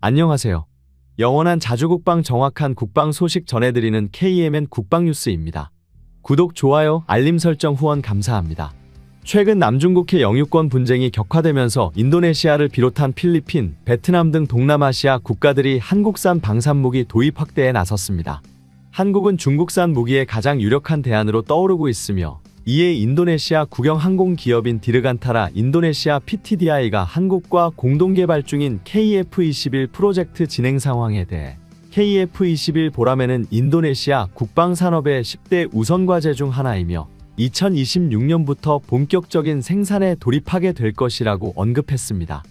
안녕하세요. 영원한 자주국방 정확한 국방 소식 전해드리는 KMN 국방뉴스입니다. 구독, 좋아요, 알림 설정 후원 감사합니다. 최근 남중국해 영유권 분쟁이 격화되면서 인도네시아를 비롯한 필리핀, 베트남 등 동남아시아 국가들이 한국산 방산무기 도입 확대에 나섰습니다. 한국은 중국산 무기의 가장 유력한 대안으로 떠오르고 있으며 이에 인도네시아 국영 항공기업인 디르간타라 인도네시아 PTDI가 한국과 공동개발 중인 KF-21 프로젝트 진행 상황에 대해 KF-21 보라매는 인도네시아 국방산업의 10대 우선과제 중 하나이며 2026년부터 본격적인 생산에 돌입하게 될 것이라고 언급했습니다.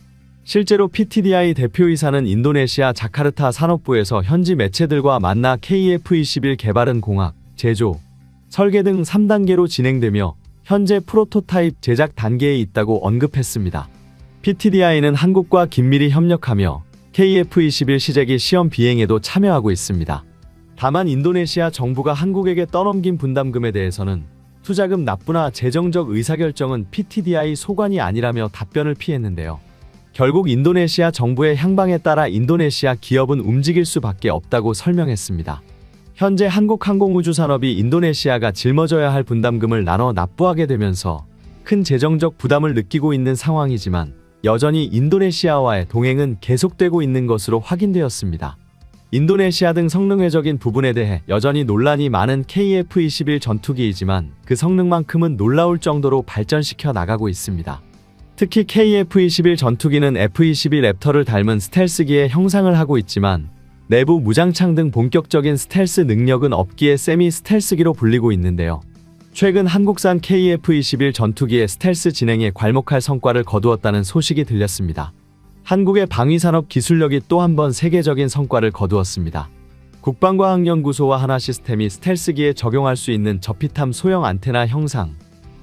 실제로 PTDI 대표이사는 인도네시아 자카르타 산업부에서 현지 매체들과 만나 KF-21 개발은 공학, 제조, 설계 등 3단계로 진행되며 현재 프로토타입 제작 단계에 있다고 언급했습니다. PTDI는 한국과 긴밀히 협력하며 KF-21 시제기 시험 비행에도 참여하고 있습니다. 다만 인도네시아 정부가 한국에게 떠넘긴 분담금에 대해서는 투자금 납부나 재정적 의사결정은 PTDI 소관이 아니라며 답변을 피했는데요. 결국 인도네시아 정부의 향방에 따라 인도네시아 기업은 움직일 수밖에 없다고 설명했습니다. 현재 한국항공우주산업이 인도네시아가 짊어져야 할 분담금을 나눠 납부하게 되면서 큰 재정적 부담을 느끼고 있는 상황이지만 여전히 인도네시아와의 동행은 계속되고 있는 것으로 확인되었습니다. 인도네시아 등 성능외적인 부분에 대해 여전히 논란이 많은 KF-21 전투기이지만 그 성능만큼은 놀라울 정도로 발전시켜 나가고 있습니다. 특히 KF-21 전투기는 F-22 랩터를 닮은 스텔스기의 형상을 하고 있지만 내부 무장창 등 본격적인 스텔스 능력은 없기에 세미 스텔스기로 불리고 있는데요. 최근 한국산 KF-21 전투기의 스텔스 진행에 괄목할 성과를 거두었다는 소식이 들렸습니다. 한국의 방위산업 기술력이 또 한 번 세계적인 성과를 거두었습니다. 국방과학연구소와 하나시스템이 스텔스기에 적용할 수 있는 저피탐 소형 안테나 형상,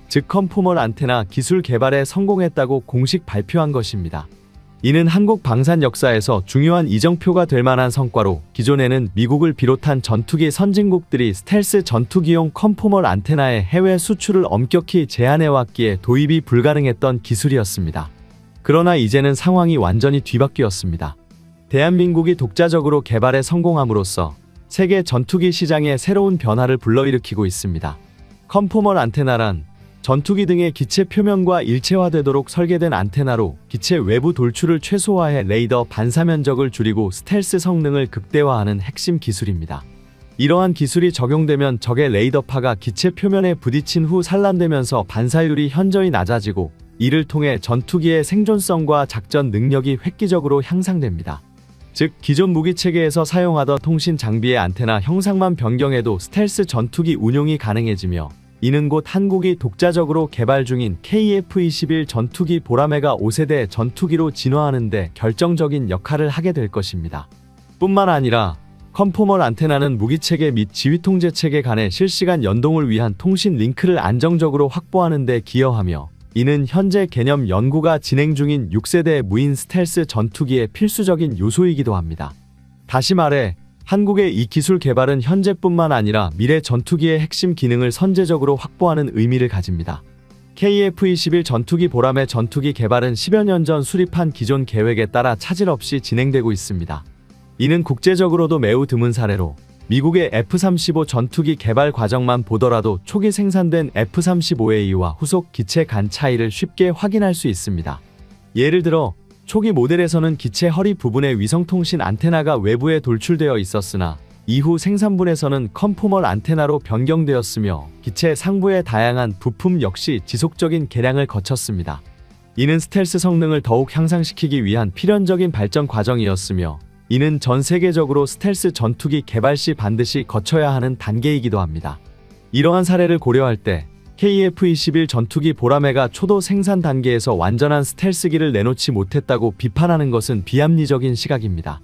즉 컨포멀 안테나 기술 개발에 성공했다고 공식 발표한 것입니다. 이는 한국 방산 역사에서 중요한 이정표가 될 만한 성과로 기존에는 미국을 비롯한 전투기 선진국들이 스텔스 전투기용 컨포멀 안테나의 해외 수출을 엄격히 제한해왔기에 도입이 불가능했던 기술이었습니다. 그러나 이제는 상황이 완전히 뒤바뀌었습니다. 대한민국이 독자적으로 개발에 성공함으로써 세계 전투기 시장에 새로운 변화를 불러일으키고 있습니다. 컨포멀 안테나란 전투기 등의 기체 표면과 일체화되도록 설계된 안테나로 기체 외부 돌출을 최소화해 레이더 반사 면적을 줄이고 스텔스 성능을 극대화하는 핵심 기술입니다. 이러한 기술이 적용되면 적의 레이더파가 기체 표면에 부딪힌 후 산란되면서 반사율이 현저히 낮아지고 이를 통해 전투기의 생존성과 작전 능력이 획기적으로 향상됩니다. 즉, 기존 무기체계에서 사용하던 통신 장비의 안테나 형상만 변경해도 스텔스 전투기 운용이 가능해지며 이는 곧 한국이 독자적으로 개발 중인 KF-21 전투기 보라매가 5세대 전투기로 진화하는 데 결정적인 역할을 하게 될 것입니다. 뿐만 아니라 컨포멀 안테나는 무기체계 및 지휘통제체계 간의 실시간 연동을 위한 통신 링크를 안정적으로 확보하는 데 기여하며 이는 현재 개념 연구가 진행 중인 6세대 무인 스텔스 전투기의 필수적인 요소이기도 합니다. 다시 말해 한국의 이 기술 개발은 현재뿐만 아니라 미래 전투기의 핵심 기능을 선제적으로 확보하는 의미를 가집니다. KF-21 전투기 보라매 전투기 개발은 10여 년 전 수립한 기존 계획에 따라 차질 없이 진행되고 있습니다. 이는 국제적으로도 매우 드문 사례로 미국의 F-35 전투기 개발 과정만 보더라도 초기 생산된 F-35A와 후속 기체 간 차이를 쉽게 확인할 수 있습니다. 예를 들어 초기 모델에서는 기체 허리 부분에 위성통신 안테나가 외부에 돌출되어 있었으나 이후 생산분에서는 컨포멀 안테나로 변경되었으며 기체 상부의 다양한 부품 역시 지속적인 개량을 거쳤습니다. 이는 스텔스 성능을 더욱 향상시키기 위한 필연적인 발전 과정이었으며 이는 전 세계적으로 스텔스 전투기 개발 시 반드시 거쳐야 하는 단계이기도 합니다. 이러한 사례를 고려할 때 KF-21 전투기 보라매가 초도 생산 단계에서 완전한 스텔스기를 내놓지 못했다고 비판하는 것은 비합리적인 시각입니다.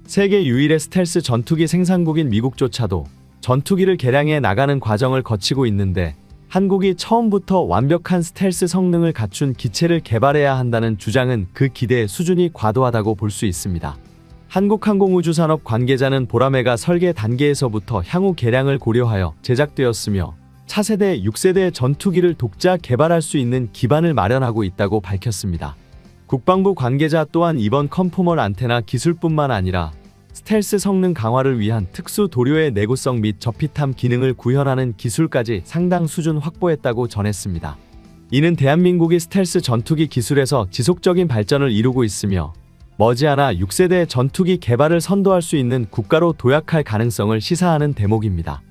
세계 유일의 스텔스 전투기 생산국인 미국조차도 전투기를 개량해 나가는 과정을 거치고 있는데 한국이 처음부터 완벽한 스텔스 성능을 갖춘 기체를 개발해야 한다는 주장은 그 기대의 수준이 과도하다고 볼 수 있습니다. 한국항공우주산업 관계자는 보라매가 설계 단계에서부터 향후 개량을 고려하여 제작되었으며 차세대 6세대 전투기를 독자 개발할 수 있는 기반을 마련하고 있다고 밝혔습니다. 국방부 관계자 또한 이번 컨포멀 안테나 기술뿐만 아니라 스텔스 성능 강화를 위한 특수 도료의 내구성 및 저피탐 기능을 구현하는 기술까지 상당 수준 확보했다고 전했습니다. 이는 대한민국이 스텔스 전투기 기술에서 지속적인 발전을 이루고 있으며 머지않아 6세대 전투기 개발을 선도할 수 있는 국가로 도약할 가능성을 시사하는 대목입니다.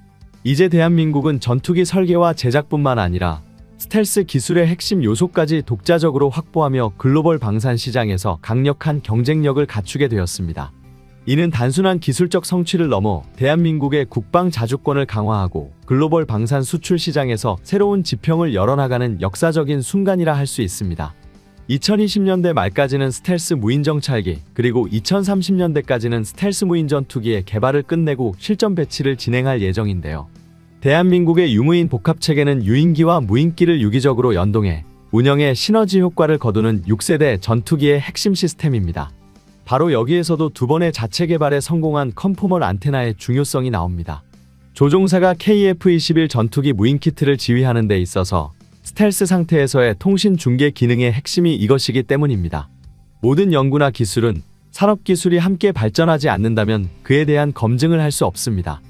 이제 대한민국은 전투기 설계와 제작뿐만 아니라 스텔스 기술의 핵심 요소까지 독자적으로 확보하며 글로벌 방산 시장에서 강력한 경쟁력을 갖추게 되었습니다. 이는 단순한 기술적 성취를 넘어 대한민국의 국방 자주권을 강화하고 글로벌 방산 수출 시장에서 새로운 지평을 열어나가는 역사적인 순간이라 할 수 있습니다. 2020년대 말까지는 스텔스 무인 정찰기, 그리고 2030년대까지는 스텔스 무인 전투기의 개발을 끝내고 실전 배치를 진행할 예정인데요. 대한민국의 유무인 복합체계는 유인기와 무인기를 유기적으로 연동해 운영에 시너지 효과를 거두는 6세대 전투기의 핵심 시스템입니다. 바로 여기에서도 두 번의 자체 개발에 성공한 컨포멀 안테나의 중요성이 나옵니다. 조종사가 KF-21 전투기 무인 키트를 지휘하는 데 있어서 스텔스 상태에서의 통신 중계 기능의 핵심이 이것이기 때문입니다. 모든 연구나 기술은 산업기술이 함께 발전하지 않는다면 그에 대한 검증을 할 수 없습니다.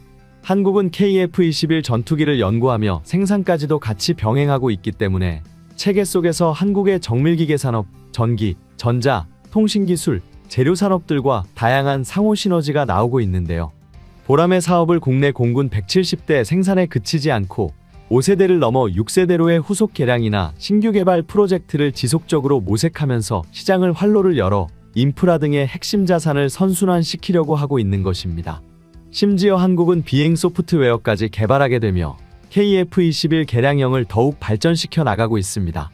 한국은 KF-21 전투기를 연구하며 생산까지도 같이 병행하고 있기 때문에 체계 속에서 한국의 정밀기계 산업, 전기, 전자, 통신기술, 재료산업들과 다양한 상호 시너지가 나오고 있는데요. 보람의 사업을 국내 공군 170대 생산에 그치지 않고 5세대를 넘어 6세대로의 후속 개량이나 신규 개발 프로젝트를 지속적으로 모색하면서 시장을 활로를 열어 인프라 등의 핵심 자산을 선순환시키려고 하고 있는 것입니다. 심지어 한국은 비행 소프트웨어까지 개발하게 되며 KF-21 개량형을 더욱 발전시켜 나가고 있습니다.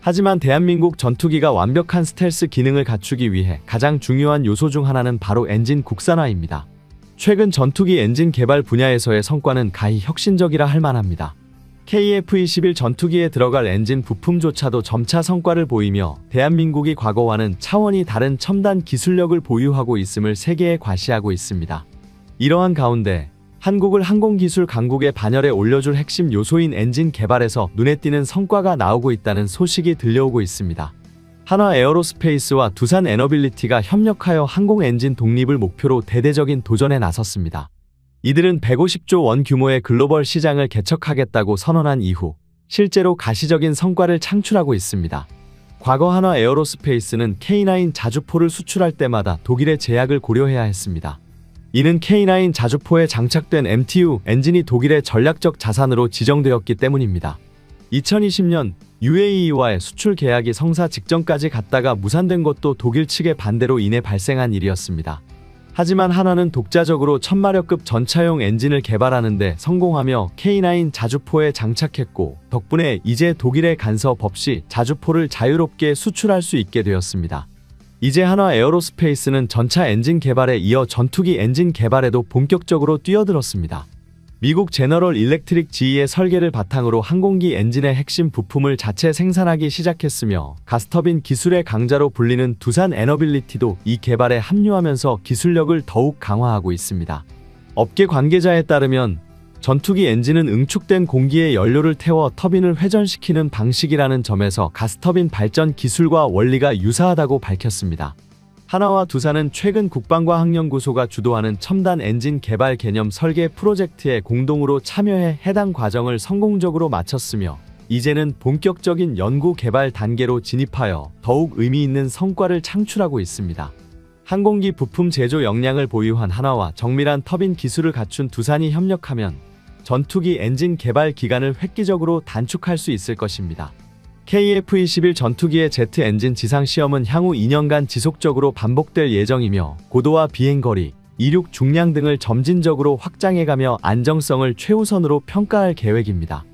하지만 대한민국 전투기가 완벽한 스텔스 기능을 갖추기 위해 가장 중요한 요소 중 하나는 바로 엔진 국산화입니다. 최근 전투기 엔진 개발 분야에서의 성과는 가히 혁신적이라 할 만합니다. KF-21 전투기에 들어갈 엔진 부품조차도 점차 성과를 보이며 대한민국이 과거와는 차원이 다른 첨단 기술력을 보유하고 있음을 세계에 과시하고 있습니다. 이러한 가운데 한국을 항공기술 강국의 반열에 올려줄 핵심 요소인 엔진 개발에서 눈에 띄는 성과가 나오고 있다는 소식이 들려오고 있습니다. 한화 에어로스페이스와 두산 에너빌리티가 협력하여 항공 엔진 독립을 목표로 대대적인 도전에 나섰습니다. 이들은 150조 원 규모의 글로벌 시장을 개척하겠다고 선언한 이후 실제로 가시적인 성과를 창출하고 있습니다. 과거 한화 에어로스페이스는 K9 자주포를 수출할 때마다 독일의 제약을 고려해야 했습니다. 이는 K9 자주포에 장착된 MTU 엔진이 독일의 전략적 자산으로 지정되었기 때문입니다. 2020년 UAE와의 수출 계약이 성사 직전까지 갔다가 무산된 것도 독일 측의 반대로 인해 발생한 일이었습니다. 하지만 한화는 독자적으로 1000마력급 전차용 엔진을 개발하는데 성공하며 K9 자주포에 장착했고 덕분에 이제 독일의 간섭 없이 자주포를 자유롭게 수출할 수 있게 되었습니다. 이제 한화 에어로스페이스는 전차 엔진 개발에 이어 전투기 엔진 개발에도 본격적으로 뛰어들었습니다. 미국 제너럴 일렉트릭 GE의 설계를 바탕으로 항공기 엔진의 핵심 부품을 자체 생산하기 시작했으며 가스터빈 기술의 강자로 불리는 두산 에너빌리티도 이 개발에 합류하면서 기술력을 더욱 강화하고 있습니다. 업계 관계자에 따르면 전투기 엔진은 응축된 공기에 연료를 태워 터빈을 회전시키는 방식이라는 점에서 가스터빈 발전 기술과 원리가 유사하다고 밝혔습니다. 한화와 두산은 최근 국방과 항연구소가 주도하는 첨단 엔진 개발 개념 설계 프로젝트에 공동으로 참여해 해당 과정을 성공적으로 마쳤으며 이제는 본격적인 연구 개발 단계로 진입하여 더욱 의미 있는 성과를 창출하고 있습니다. 항공기 부품 제조 역량을 보유한 한화와 정밀한 터빈 기술을 갖춘 두산이 협력하면 전투기 엔진 개발 기간을 획기적으로 단축할 수 있을 것입니다. KF-21 전투기의 제트 엔진 지상 시험은 향후 2년간 지속적으로 반복될 예정이며 고도와 비행거리, 이륙 중량 등을 점진적으로 확장해가며 안정성을 최우선으로 평가할 계획입니다.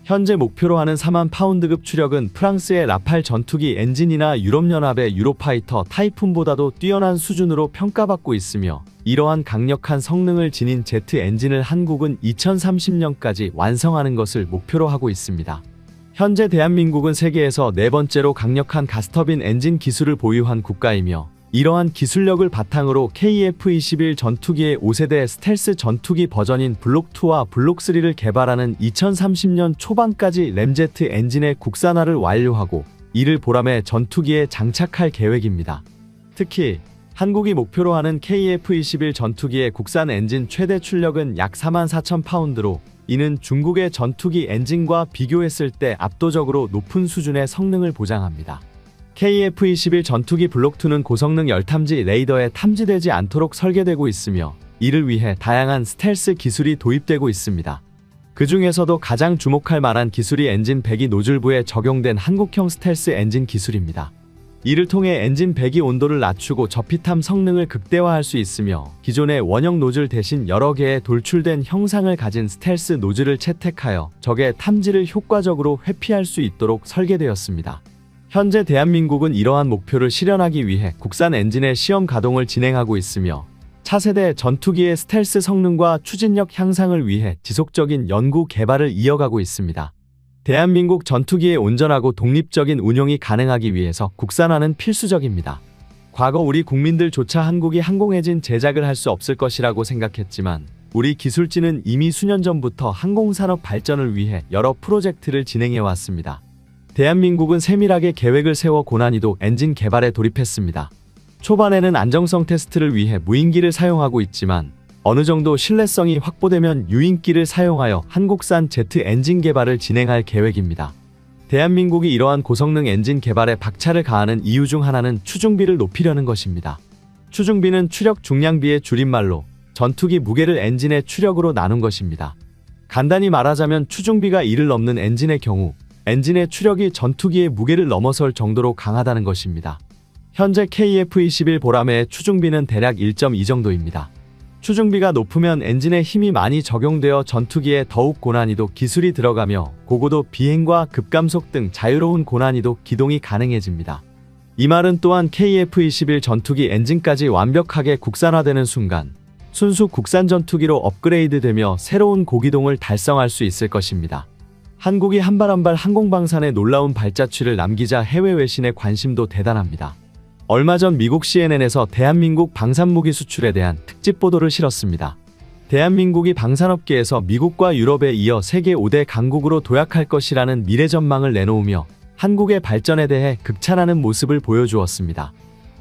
현재 목표로 하는 4만 파운드급 추력은 프랑스의 라팔 전투기 엔진이나 유럽연합의 유로파이터 타이푼보다도 뛰어난 수준으로 평가받고 있으며 이러한 강력한 성능을 지닌 제트 엔진을 한국은 2030년까지 완성하는 것을 목표로 하고 있습니다. 현재 대한민국은 세계에서 네 번째로 강력한 가스터빈 엔진 기술을 보유한 국가이며 이러한 기술력을 바탕으로 KF-21 전투기의 5세대 스텔스 전투기 버전인 블록2와 블록3를 개발하는 2030년 초반까지 램제트 엔진의 국산화를 완료하고 이를 보람에 전투기에 장착할 계획입니다. 특히 한국이 목표로 하는 KF-21 전투기의 국산 엔진 최대 출력은 약 44,000파운드로 이는 중국의 전투기 엔진과 비교했을 때 압도적으로 높은 수준의 성능을 보장합니다. KF-21 전투기 블록2는 고성능 열탐지 레이더에 탐지되지 않도록 설계되고 있으며 이를 위해 다양한 스텔스 기술이 도입되고 있습니다. 그 중에서도 가장 주목할 만한 기술이 엔진 배기 노즐부에 적용된 한국형 스텔스 엔진 기술입니다. 이를 통해 엔진 배기 온도를 낮추고 저피탐 성능을 극대화할 수 있으며 기존의 원형 노즐 대신 여러 개의 돌출된 형상을 가진 스텔스 노즐을 채택하여 적의 탐지를 효과적으로 회피할 수 있도록 설계되었습니다. 현재 대한민국은 이러한 목표를 실현하기 위해 국산 엔진의 시험 가동을 진행하고 있으며 차세대 전투기의 스텔스 성능과 추진력 향상을 위해 지속적인 연구 개발을 이어가고 있습니다. 대한민국 전투기의 온전하고 독립적인 운용이 가능하기 위해서 국산화는 필수적입니다. 과거 우리 국민들조차 한국이 항공엔진 제작을 할 수 없을 것이라고 생각했지만 우리 기술진은 이미 수년 전부터 항공산업 발전을 위해 여러 프로젝트를 진행해 왔습니다. 대한민국은 세밀하게 계획을 세워 고난이도 엔진 개발에 돌입했습니다. 초반에는 안정성 테스트를 위해 무인기를 사용하고 있지만 어느 정도 신뢰성이 확보되면 유인기를 사용하여 한국산 제트 엔진 개발을 진행할 계획입니다. 대한민국이 이러한 고성능 엔진 개발에 박차를 가하는 이유 중 하나는 추중비를 높이려는 것입니다. 추중비는 추력 중량비의 줄임말로 전투기 무게를 엔진의 추력으로 나눈 것입니다. 간단히 말하자면 추중비가 2를 넘는 엔진의 경우 엔진의 추력이 전투기의 무게를 넘어설 정도로 강하다는 것입니다. 현재 KF-21 보라매의 추중비는 대략 1.2 정도입니다. 추중비가 높으면 엔진에 힘이 많이 적용되어 전투기에 더욱 고난이도 기술이 들어가며 고고도 비행과 급감속 등 자유로운 고난이도 기동이 가능해집니다. 이 말은 또한 KF-21 전투기 엔진까지 완벽하게 국산화되는 순간 순수 국산 전투기로 업그레이드되며 새로운 고기동을 달성할 수 있을 것입니다. 한국이 한 발 한 발 항공방산에 놀라운 발자취를 남기자 해외 외신의 관심도 대단합니다. 얼마 전 미국 CNN에서 대한민국 방산무기 수출에 대한 특집 보도를 실었습니다. 대한민국이 방산업계에서 미국과 유럽에 이어 세계 5대 강국으로 도약할 것이라는 미래 전망을 내놓으며 한국의 발전에 대해 극찬하는 모습을 보여주었습니다.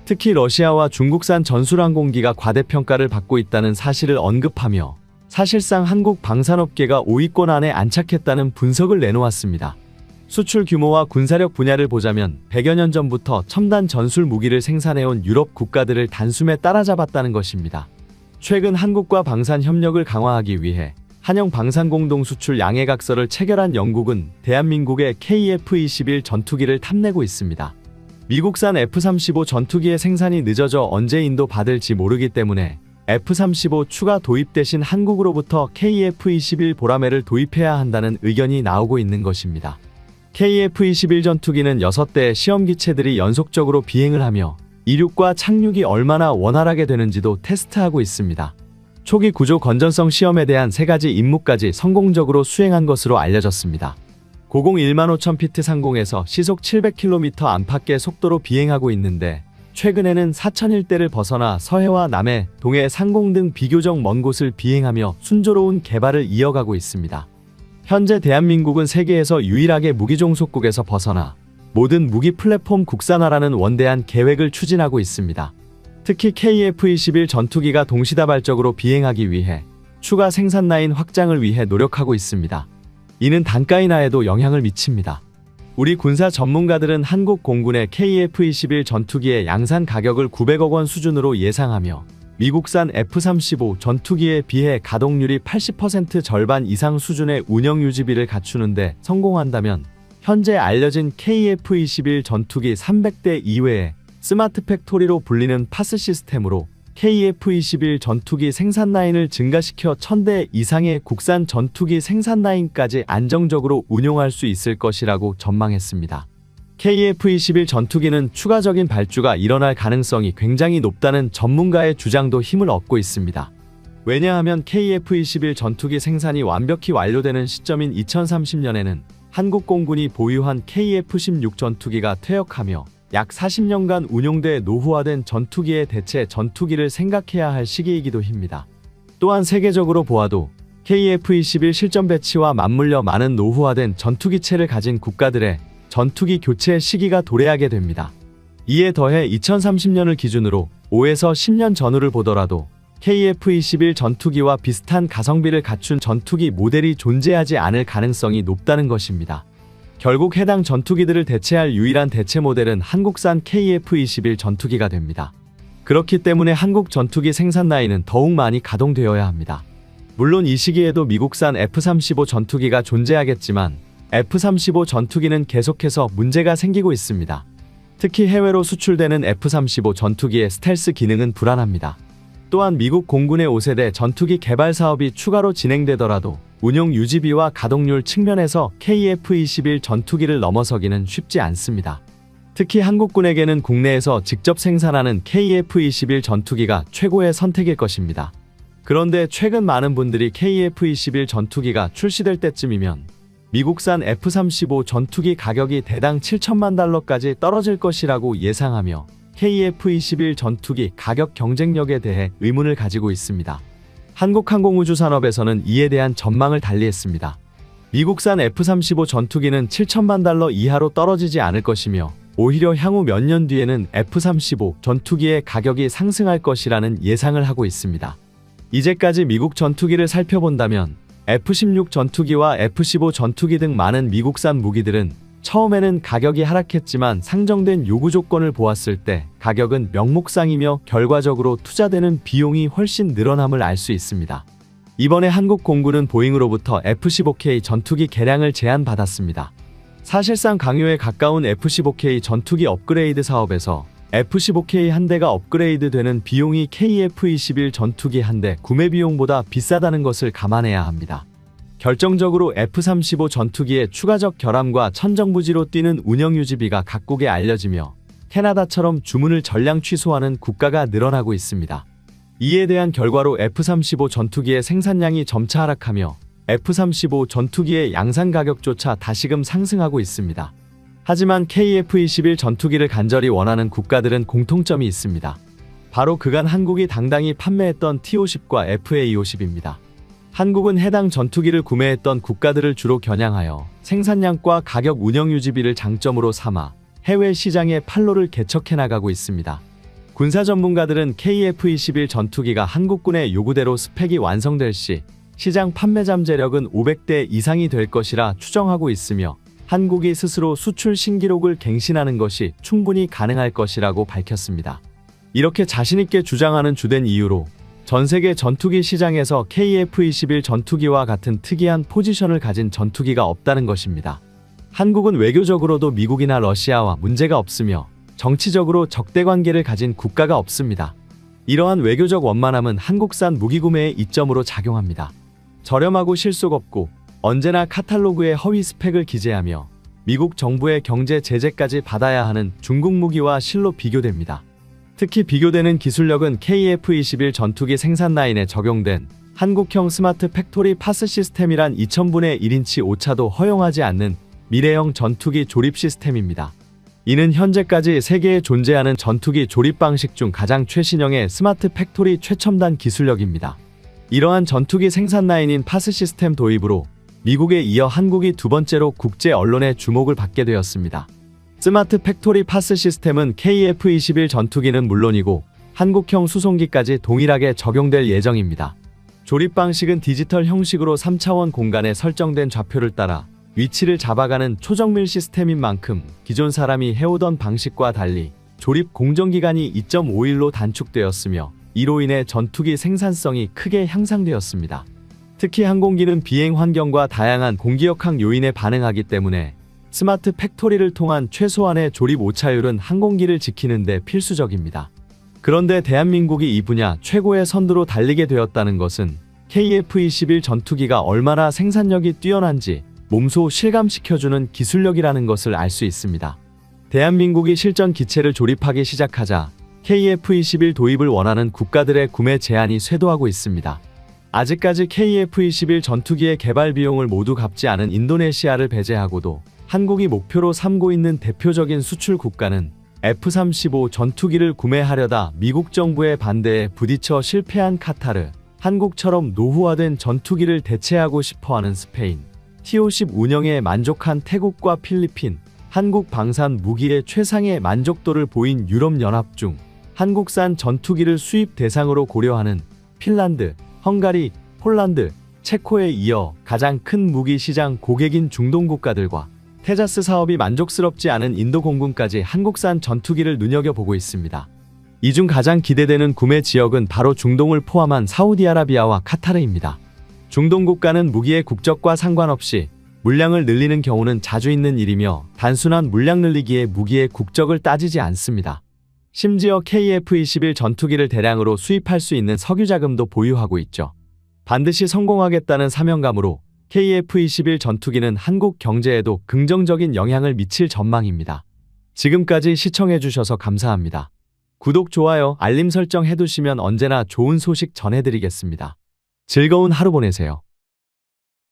특히 러시아와 중국산 전술항공기가 과대평가를 받고 있다는 사실을 언급하며 사실상 한국 방산업계가 5위권 안에 안착했다는 분석을 내놓았습니다. 수출 규모와 군사력 분야를 보자면 100여 년 전부터 첨단 전술 무기를 생산해온 유럽 국가들을 단숨에 따라잡았다는 것입니다. 최근 한국과 방산 협력을 강화하기 위해 한영 방산 공동 수출 양해각서를 체결한 영국은 대한민국의 KF-21 전투기를 탐내고 있습니다. 미국산 F-35 전투기의 생산이 늦어져 언제 인도 받을지 모르기 때문에 F-35 추가 도입 대신 한국으로부터 KF-21 보라매를 도입해야 한다는 의견이 나오고 있는 것입니다. KF-21 전투기는 6대의 시험기체들이 연속적으로 비행을 하며 이륙과 착륙이 얼마나 원활하게 되는지도 테스트하고 있습니다. 초기 구조 건전성 시험에 대한 3가지 임무까지 성공적으로 수행한 것으로 알려졌습니다. 고공 15,000피트 상공에서 시속 700km 안팎의 속도로 비행하고 있는데 최근에는 4001대를 벗어나 서해와 남해, 동해, 상공 등 비교적 먼 곳을 비행하며 순조로운 개발을 이어가고 있습니다. 현재 대한민국은 세계에서 유일하게 무기종속국에서 벗어나 모든 무기 플랫폼 국산화라는 원대한 계획을 추진하고 있습니다. 특히 KF-21 전투기가 동시다발적으로 비행하기 위해 추가 생산 라인 확장을 위해 노력하고 있습니다. 이는 단가 인하에도 영향을 미칩니다. 우리 군사 전문가들은 한국 공군의 KF-21 전투기의 양산 가격을 900억 원 수준으로 예상하며 미국산 F-35 전투기에 비해 가동률이 80% 절반 이상 수준의 운영 유지비를 갖추는데 성공한다면 현재 알려진 KF-21 전투기 300대 이외에 스마트 팩토리로 불리는 파스 시스템으로 KF-21 전투기 생산 라인을 증가시켜 1000대 이상의 국산 전투기 생산 라인까지 안정적으로 운용할 수 있을 것이라고 전망했습니다. KF-21 전투기는 추가적인 발주가 일어날 가능성이 굉장히 높다는 전문가의 주장도 힘을 얻고 있습니다. 왜냐하면 KF-21 전투기 생산이 완벽히 완료되는 시점인 2030년에는 한국 공군이 보유한 KF-16 전투기가 퇴역하며 약 40년간 운용돼 노후화된 전투기에 대체 전투기를 생각해야 할 시기이기도 합니다. 또한 세계적으로 보아도 KF-21 실전 배치와 맞물려 많은 노후화된 전투기체를 가진 국가들의 전투기 교체 시기가 도래하게 됩니다. 이에 더해 2030년을 기준으로 5에서 10년 전후를 보더라도 KF-21 전투기와 비슷한 가성비를 갖춘 전투기 모델이 존재하지 않을 가능성이 높다는 것입니다. 결국 해당 전투기들을 대체할 유일한 대체 모델은 한국산 KF-21 전투기가 됩니다. 그렇기 때문에 한국 전투기 생산 라인은 더욱 많이 가동되어야 합니다. 물론 이 시기에도 미국산 F-35 전투기가 존재하겠지만 F-35 전투기는 계속해서 문제가 생기고 있습니다. 특히 해외로 수출되는 F-35 전투기의 스텔스 기능은 불안합니다. 또한 미국 공군의 5세대 전투기 개발 사업이 추가로 진행되더라도 운용 유지비와 가동률 측면에서 KF-21 전투기를 넘어서기는 쉽지 않습니다. 특히 한국군에게는 국내에서 직접 생산하는 KF-21 전투기가 최고의 선택일 것입니다. 그런데 최근 많은 분들이 KF-21 전투기가 출시될 때쯤이면 미국산 F-35 전투기 가격이 대당 7천만 달러까지 떨어질 것이라고 예상하며 KF-21 전투기 가격 경쟁력에 대해 의문을 가지고 있습니다. 한국항공우주산업에서는 이에 대한 전망을 달리했습니다. 미국산 F-35 전투기는 7천만 달러 이하로 떨어지지 않을 것이며 오히려 향후 몇 년 뒤에는 F-35 전투기의 가격이 상승할 것이라는 예상을 하고 있습니다. 이제까지 미국 전투기를 살펴본다면 F-16 전투기와 F-15 전투기 등 많은 미국산 무기들은 처음에는 가격이 하락했지만 상정된 요구 조건을 보았을 때 가격은 명목상이며 결과적으로 투자되는 비용이 훨씬 늘어남을 알 수 있습니다. 이번에 한국 공군은 보잉으로부터 F-15K 전투기 개량을 제안받았습니다. 사실상 강요에 가까운 F-15K 전투기 업그레이드 사업에서 F-15K 한 대가 업그레이드 되는 비용이 KF-21 전투기 한 대 구매 비용보다 비싸다는 것을 감안해야 합니다. 결정적으로 F-35 전투기의 추가적 결함과 천정부지로 뛰는 운영유지비가 각국에 알려지며 캐나다처럼 주문을 전량 취소하는 국가가 늘어나고 있습니다. 이에 대한 결과로 F-35 전투기의 생산량이 점차 하락하며 F-35 전투기의 양산 가격조차 다시금 상승하고 있습니다. 하지만 KF-21 전투기를 간절히 원하는 국가들은 공통점이 있습니다. 바로 그간 한국이 당당히 판매했던 T-50과 FA-50입니다. 한국은 해당 전투기를 구매했던 국가들을 주로 겨냥하여 생산량과 가격 운영 유지비를 장점으로 삼아 해외 시장의 판로를 개척해 나가고 있습니다. 군사 전문가들은 KF-21 전투기가 한국군의 요구대로 스펙이 완성될 시 시장 판매 잠재력은 500대 이상이 될 것이라 추정하고 있으며 한국이 스스로 수출 신기록을 갱신하는 것이 충분히 가능할 것이라고 밝혔습니다. 이렇게 자신있게 주장하는 주된 이유로 전 세계 전투기 시장에서 KF-21 전투기와 같은 특이한 포지션을 가진 전투기가 없다는 것입니다. 한국은 외교적으로도 미국이나 러시아와 문제가 없으며 정치적으로 적대관계를 가진 국가가 없습니다. 이러한 외교적 원만함은 한국산 무기 구매의 이점으로 작용합니다. 저렴하고 실속 없고 언제나 카탈로그에 허위 스펙을 기재하며 미국 정부의 경제 제재까지 받아야 하는 중국 무기와 실로 비교됩니다. 특히 비교되는 기술력은 KF-21 전투기 생산 라인에 적용된 한국형 스마트 팩토리 파스 시스템이란 2000분의 1인치 오차도 허용하지 않는 미래형 전투기 조립 시스템입니다. 이는 현재까지 세계에 존재하는 전투기 조립 방식 중 가장 최신형의 스마트 팩토리 최첨단 기술력입니다. 이러한 전투기 생산 라인인 파스 시스템 도입으로 미국에 이어 한국이 두 번째로 국제 언론의 주목을 받게 되었습니다. 스마트 팩토리 파스 시스템은 KF-21 전투기는 물론이고 한국형 수송기까지 동일하게 적용될 예정입니다. 조립 방식은 디지털 형식으로 3차원 공간에 설정된 좌표를 따라 위치를 잡아가는 초정밀 시스템인 만큼 기존 사람이 해오던 방식과 달리 조립 공정기간이 2.5일로 단축되었으며 이로 인해 전투기 생산성이 크게 향상되었습니다. 특히 항공기는 비행 환경과 다양한 공기역학 요인에 반응하기 때문에 스마트 팩토리를 통한 최소한의 조립 오차율은 항공기를 지키는 데 필수적입니다. 그런데 대한민국이 이 분야 최고의 선두로 달리게 되었다는 것은 KF-21 전투기가 얼마나 생산력이 뛰어난지 몸소 실감시켜주는 기술력이라는 것을 알 수 있습니다. 대한민국이 실전 기체를 조립하기 시작하자 KF-21 도입을 원하는 국가들의 구매 제한이 쇄도하고 있습니다. 아직까지 KF-21 전투기의 개발 비용을 모두 갚지 않은 인도네시아를 배제하고도 한국이 목표로 삼고 있는 대표적인 수출 국가는 F-35 전투기를 구매하려다 미국 정부의 반대에 부딪혀 실패한 카타르, 한국처럼 노후화된 전투기를 대체하고 싶어하는 스페인, T-50 운영에 만족한 태국과 필리핀, 한국 방산 무기의 최상의 만족도를 보인 유럽연합 중 한국산 전투기를 수입 대상으로 고려하는 핀란드, 헝가리, 폴란드, 체코에 이어 가장 큰 무기 시장 고객인 중동 국가들과 테자스 사업이 만족스럽지 않은 인도 공군까지 한국산 전투기를 눈여겨보고 있습니다. 이 중 가장 기대되는 구매 지역은 바로 중동을 포함한 사우디아라비아와 카타르입니다. 중동 국가는 무기의 국적과 상관없이 물량을 늘리는 경우는 자주 있는 일이며 단순한 물량 늘리기에 무기의 국적을 따지지 않습니다. 심지어 KF-21 전투기를 대량으로 수입할 수 있는 석유 자금도 보유하고 있죠. 반드시 성공하겠다는 사명감으로 KF-21 전투기는 한국 경제에도 긍정적인 영향을 미칠 전망입니다. 지금까지 시청해주셔서 감사합니다. 구독, 좋아요, 알림 설정 해두시면 언제나 좋은 소식 전해드리겠습니다. 즐거운 하루 보내세요.